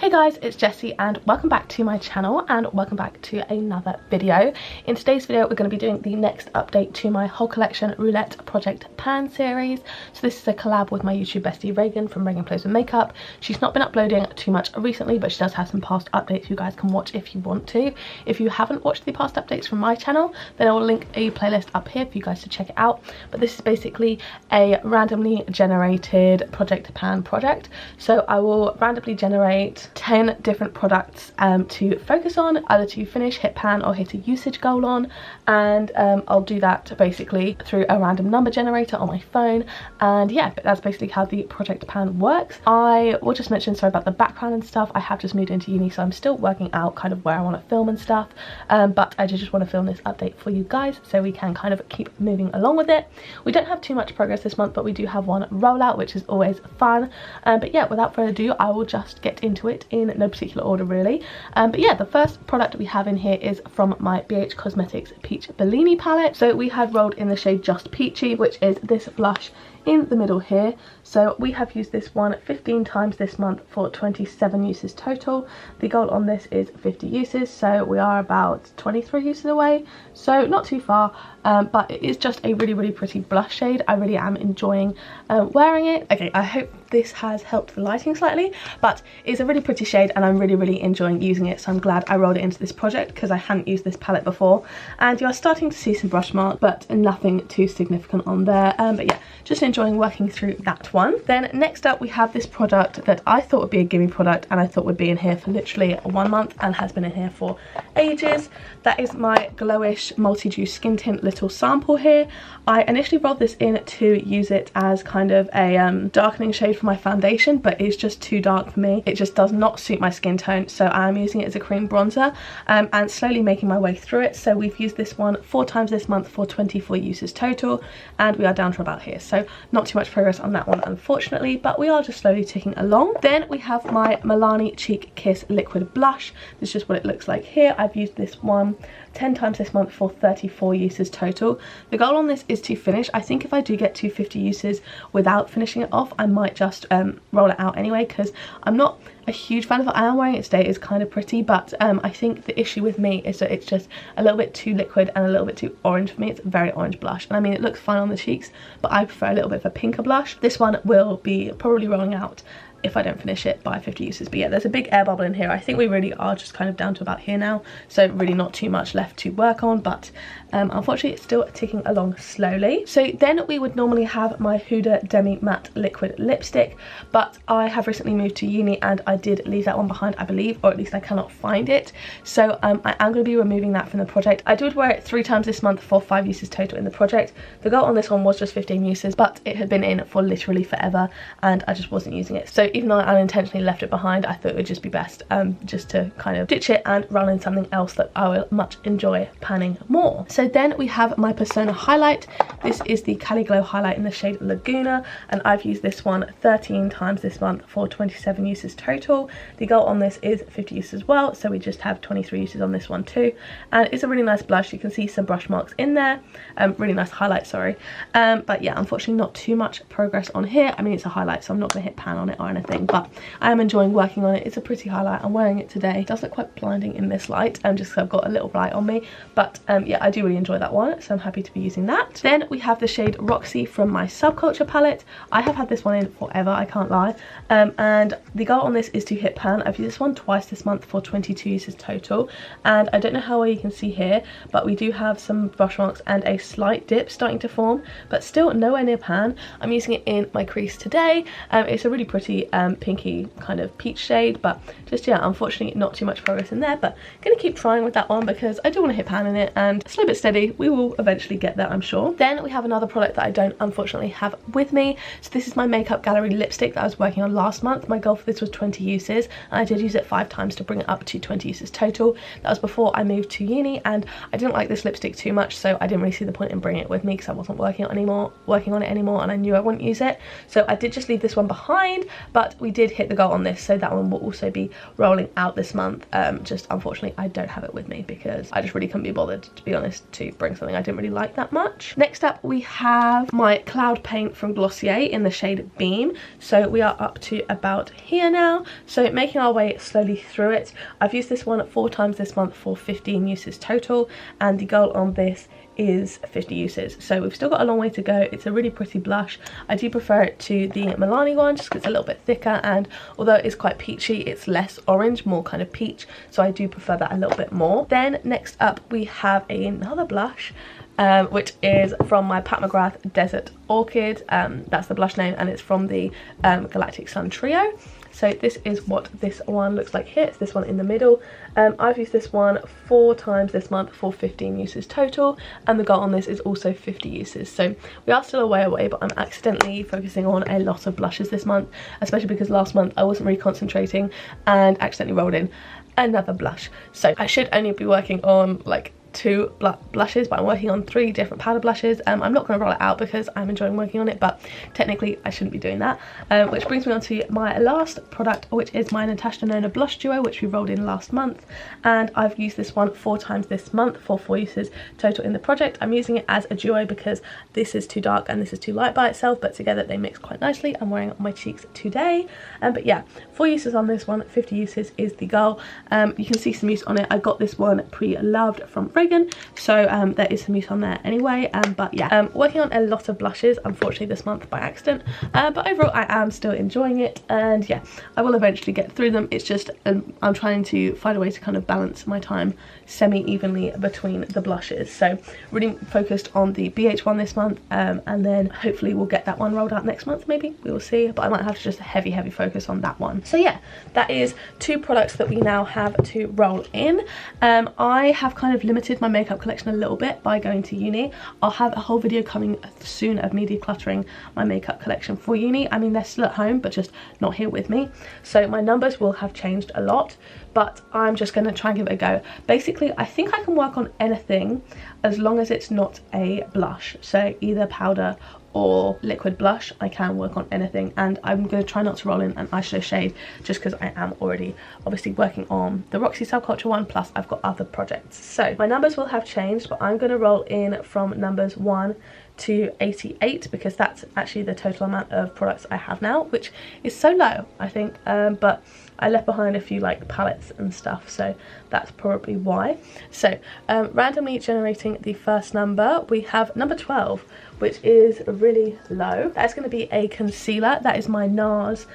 Hey guys, it's Jessie and welcome back to my channel and welcome back to another video. In today's video we're going to be doing the next update to my whole collection Roulette Project Pan series. So this is a collab with my YouTube bestie Reagan from Reagan Plays With Makeup. She's not been uploading too much recently, but she does have some past updates you guys can watch if you want to. If you haven't watched the past updates from my channel, then I will link a playlist up here for you guys to check it out. But this is basically a randomly generated Project Pan project. So I will randomly generate 10 different products to focus on, either to finish, hit pan or hit a usage goal on, and I'll do that basically through a random number generator on my phone. And yeah, but that's basically how the Project Pan works. I will just mention, sorry about the background and stuff, I have just moved into uni, so I'm still working out kind of where I want to film and stuff, but I just want to film this update for you guys so we can kind of keep moving along with it. We don't have too much progress this month, but we do have one rollout, which is always fun. But yeah, without further ado, I will just get into it in no particular order really. But yeah, the first product we have in here is from my BH Cosmetics Peach Bellini palette. So we have rolled in the shade Just Peachy, which is this blush in the middle here. So we have used this one 15 times this month for 27 uses total. The goal on this is 50 uses, so we are about 23 uses away, so not too far. But it is just a really pretty blush shade. I really am enjoying wearing it. Okay, I hope this has helped the lighting slightly, but it's a really pretty shade and I'm really enjoying using it, so I'm glad I rolled it into this project because I hadn't used this palette before. And you're starting to see some brush marks, but nothing too significant on there. But yeah, just enjoying working through that one. Then next up we have this product that I thought would be a gimme product and I thought would be in here for literally 1 month and has been in here for ages. That is my Glowish Multi-Dew Skin Tint little sample here. I initially rolled this in to use it as kind of a darkening shade for my foundation, but it's just too dark for me. It just does not suit my skin tone, so I'm using it as a cream bronzer and slowly making my way through it. So we've used this one 4 times this month for 24 uses total, and we are down to about here, so not too much progress on that one unfortunately, but we are just slowly ticking along. Then we have my Milani Cheek Kiss liquid blush. This is just what it looks like here. I've used this one 10 times this month for 34 uses total. The goal on this is to finish. I think if I do get to 50 uses without finishing it off, I might just roll it out anyway, because I'm not a huge fan of it. I am wearing it today, it's kind of pretty, but I think the issue with me is that it's just a little bit too liquid and a little bit too orange for me. It's a very orange blush, and I mean it looks fine on the cheeks, but I prefer a little bit of a pinker blush. This one will be probably rolling out if I don't finish it by 50 uses. But yeah, there's a big air bubble in here. I think we really are just kind of down to about here now, so really not too much left to work on, but unfortunately it's still ticking along slowly. So then we would normally have my Huda Demi Matte liquid lipstick, but I have recently moved to uni and I did leave that one behind, I believe, or at least I cannot find it, so I am going to be removing that from the project. I did wear it 3 times this month for 5 uses total in the project. The goal on this one was just 15 uses, but it had been in for literally forever and I just wasn't using it. So even though I unintentionally left it behind, I thought it would just be best just to kind of ditch it and run in something else that I will much enjoy panning more. So then we have my Persona highlight. This is the Cali Glow highlight in the shade Laguna, and I've used this one 13 times this month for 27 uses total. The goal on this is 50 uses as well, so we just have 23 uses on this one too. And it's a really nice blush. You can see some brush marks in there. Really nice highlight, sorry. But yeah, unfortunately not too much progress on here. I mean, it's a highlight, so I'm not going to hit pan on it or anything, but I am enjoying working on it. It's a pretty highlight. I'm wearing it today. It does look quite blinding in this light, just because I've got a little light on me, but yeah, I do really enjoy that one, so I'm happy to be using that. Then we have the shade Roxy from my Subculture palette. I have had this one in forever, I can't lie, and the goal on this is to hit pan. I've used this one twice this month for 22 uses total, and I don't know how well you can see here, but we do have some brush marks and a slight dip starting to form, but still nowhere near pan. I'm using it in my crease today. It's a really pretty pinky kind of peach shade, but just yeah, unfortunately not too much progress in there, but gonna keep trying with that one because I do want to hit pan in it, and slow but steady we will eventually get there, I'm sure. Then we have another product that I don't unfortunately have with me. So this is my Makeup Gallery lipstick that I was working on last month. My goal for this was 20 uses and I did use it 5 times to bring it up to 20 uses total. That was before I moved to uni, and I didn't like this lipstick too much, so I didn't really see the point in bringing it with me because I wasn't working on it anymore and I knew I wouldn't use it, so I did just leave this one behind. But we did hit the goal on this, so that one will also be rolling out this month. Just unfortunately I don't have it with me because I just really couldn't be bothered, to be honest, to bring something I didn't really like that much. Next up we have my Cloud Paint from Glossier in the shade Beam. So we are up to about here now. So making our way slowly through it, I've used this one 4 times this month for 15 uses total, and the goal on this is 50 uses. So we've still got a long way to go. It's a really pretty blush. I do prefer it to the Milani one just because it's a little bit thicker, and although it's quite peachy, it's less orange, more kind of peach, so I do prefer that a little bit more. Then next up we have another blush, which is from my Pat McGrath Desert Orchid. That's the blush name, and it's from the Galactic Sun Trio. So this is what this one looks like here. It's this one in the middle. I've used this one 4 times this month for 15 uses total, and the goal on this is also 50 uses. So we are still a way away, but I'm accidentally focusing on a lot of blushes this month, especially because last month I wasn't really concentrating and accidentally rolled in another blush. So I should only be working on like 2 blushes, but I'm working on 3 different powder blushes. I'm not going to roll it out because I'm enjoying working on it, but technically I shouldn't be doing that, which brings me on to my last product, which is my Natasha Denona blush duo, which we rolled in last month, and I've used this one 4 times this month for 4 uses total in the project. I'm using it as a duo because this is too dark and this is too light by itself, but together they mix quite nicely. I'm wearing it on my cheeks today, but yeah, 4 uses on this one, 50 uses is the goal. You can see some use on it. I got this one pre-loved from Reagan, so there is some use on there anyway. But yeah, working on a lot of blushes unfortunately this month by accident, but overall I am still enjoying it, and yeah, I will eventually get through them. It's just I'm trying to find a way to kind of balance my time semi-evenly between the blushes, so really focused on the BH one this month, and then hopefully we'll get that one rolled out next month, maybe, we will see, but I might have to just heavy focus on that one. So yeah, that is 2 products that we now have to roll in. I have kind of limited my makeup collection a little bit by going to uni. I'll have a whole video coming soon of me decluttering my makeup collection for uni. I mean, they're still at home, but just not here with me, so my numbers will have changed a lot, but I'm just going to try and give it a go. Basically, I think I can work on anything as long as it's not a blush, so either powder or liquid blush. I can work on anything, and I'm going to try not to roll in an eyeshadow shade just because I am already obviously working on the Roxy Subculture one, plus I've got other projects. So my numbers will have changed, but I'm going to roll in from numbers 1 to 88 because that's actually the total amount of products I have now, which is so low, I think, but I left behind a few like palettes and stuff, so that's probably why. So randomly generating the first number, we have number 12, which is really low. That's going to be a concealer. That is my NARS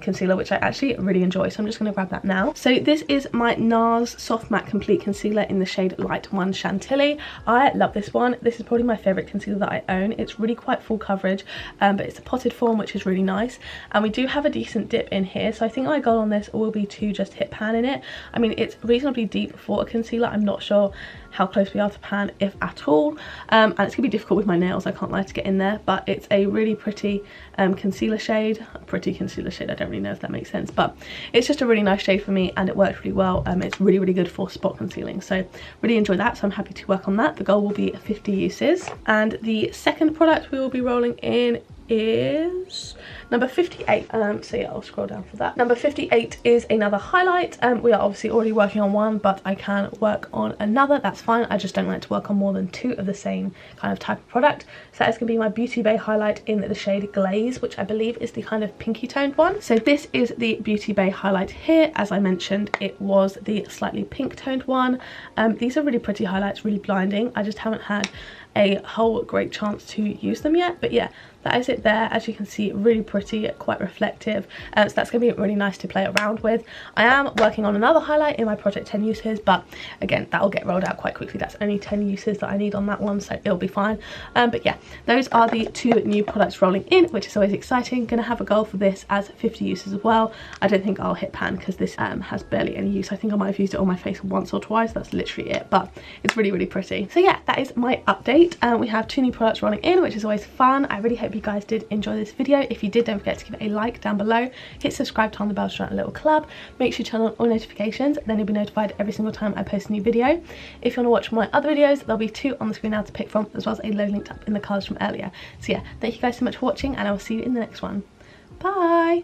concealer, which I actually really enjoy, so I'm just going to grab that now. So this is my NARS Soft Matte Complete Concealer in the shade Light 1 Chantilly. I love this one. This is probably my favourite concealer that I own. It's really quite full coverage, but it's a potted form, which is really nice, and we do have a decent dip in here, so I think my goal on this will be to just hit pan in it. I mean, it's reasonably deep for a concealer. I'm not sure how close we are to pan, if at all, and it's gonna be difficult with my nails, I can't lie, to get in there, but it's a really pretty concealer shade. I don't really know if that makes sense, but it's just a really nice shade for me, and it works really well. It's really good for spot concealing, so really enjoy that, so I'm happy to work on that. The goal will be 50 uses, and the second product we will be rolling in is number 58. So yeah, I'll scroll down for that. Number 58 is another highlight. We are obviously already working on one, but I can work on another, that's fine. I just don't like to work on more than 2 of the same kind of type of product. So that is going to be my Beauty Bay highlight in the shade Glaze, which I believe is the kind of pinky toned one. So this is the Beauty Bay highlight here. As I mentioned, it was the slightly pink toned one. These are really pretty highlights, really blinding. I just haven't had a whole great chance to use them yet, but yeah, that is it there. As you can see, really pretty, quite reflective, so that's going to be really nice to play around with. I am working on another highlight in my project 10 uses, but again, that will get rolled out quite quickly. That's only 10 uses that I need on that one, so it'll be fine. But yeah, those are the 2 new products rolling in, which is always exciting. Gonna have a goal for this as 50 uses as well. I don't think I'll hit pan because this has barely any use. I think I might have used it on my face once or twice, that's literally it, but it's really pretty. So yeah, that is my update. We have 2 new products rolling in, which is always fun. I really hope you guys did enjoy this video. If you did, don't forget to give it a like down below, hit subscribe, turn on the bell to join a little club, make sure you turn on all notifications, then you'll be notified every single time I post a new video. If you want to watch my other videos, there'll be 2 on the screen now to pick from, as well as a load linked up in the cards from earlier. So yeah, thank you guys so much for watching, and I will see you in the next one. Bye!